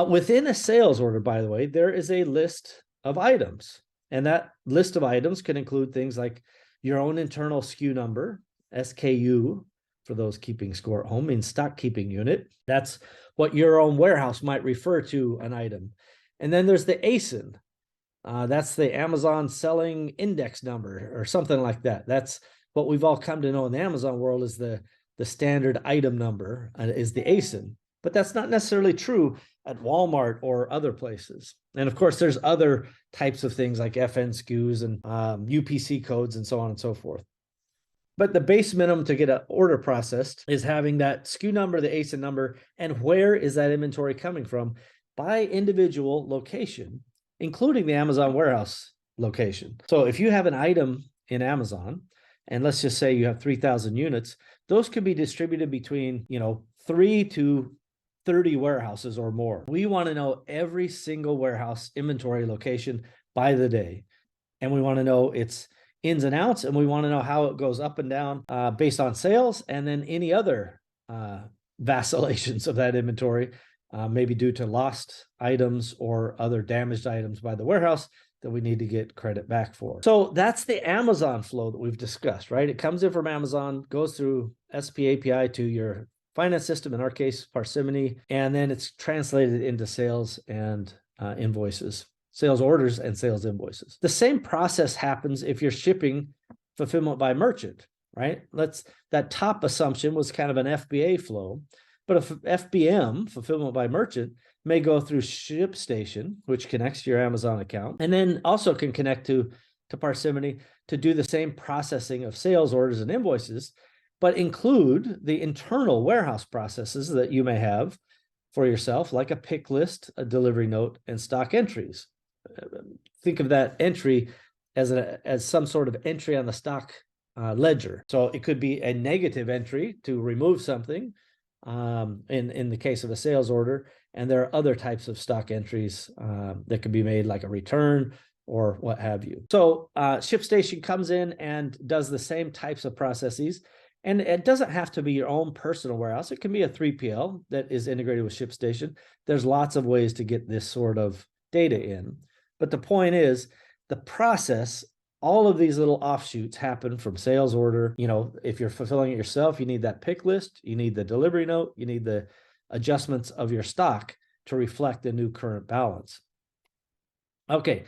Within a sales order, by the way, there is a list of items. And that list of items can include things like your own internal SKU number, SKU, for those keeping score at home, means stock keeping unit. That's what your own warehouse might refer to an item. And then there's the ASIN. That's the Amazon selling index number or something like that. That's what we've all come to know in the Amazon world is the standard item number is the ASIN. But that's not necessarily true at Walmart or other places. And of course, there's other types of things like FN SKUs and UPC codes and so on and so forth. But the base minimum to get an order processed is having that SKU number, the ASIN number, and where is that inventory coming from by individual location, including the Amazon warehouse location. So if you have an item in Amazon, and let's just say you have 3,000 units, those could be distributed between, 3 to 30 warehouses or more. We want to know every single warehouse inventory location by the day. And we want to know its ins and outs, and we want to know how it goes up and down based on sales, and then any other vacillations of that inventory, maybe due to lost items or other damaged items by the warehouse that we need to get credit back for. So that's the Amazon flow that we've discussed, right? It comes in from Amazon, goes through SP API to your finance system, in our case, Parsimony, and then it's translated into sales and invoices, sales orders and sales invoices. The same process happens if you're shipping fulfillment by merchant, right? That top assumption was kind of an FBA flow, but if FBM, fulfillment by merchant, may go through ShipStation, which connects to your Amazon account, and then also can connect to Parsimony to do the same processing of sales orders and invoices, but include the internal warehouse processes that you may have for yourself, like a pick list, a delivery note, and stock entries. Think of that entry as some sort of entry on the stock ledger. So it could be a negative entry to remove something in the case of a sales order, and there are other types of stock entries that can be made, like a return or what have you. So ShipStation comes in and does the same types of processes. And it doesn't have to be your own personal warehouse. It can be a 3PL that is integrated with ShipStation. There's lots of ways to get this sort of data in. But the point is, the process, all of these little offshoots happen from sales order. If you're fulfilling it yourself, you need that pick list, you need the delivery note, you need the adjustments of your stock to reflect the new current balance. Okay.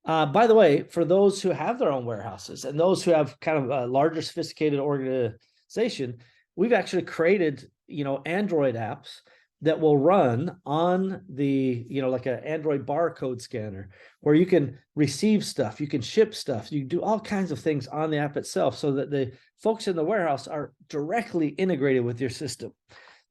By the way, for those who have their own warehouses and those who have kind of a larger, sophisticated organization, we've actually created, Android apps that will run on the, like an Android barcode scanner, where you can receive stuff, you can ship stuff, you can do all kinds of things on the app itself, so that the folks in the warehouse are directly integrated with your system.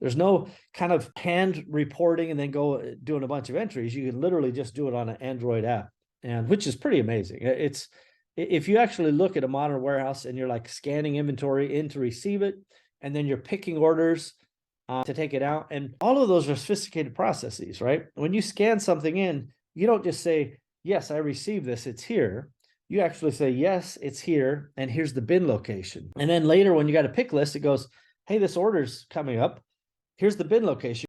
There's no kind of hand reporting and then go doing a bunch of entries. You can literally just do it on an Android app, and which is pretty amazing. It's, if you actually look at a modern warehouse and you're like scanning inventory in to receive it, and then you're picking orders to take it out, and all of those are sophisticated processes, right? When you scan something in, you don't just say, yes, I received this, it's here. You actually say, yes, it's here, and here's the bin location. And then later when you got a pick list, it goes, hey, this order's coming up, here's the bin location.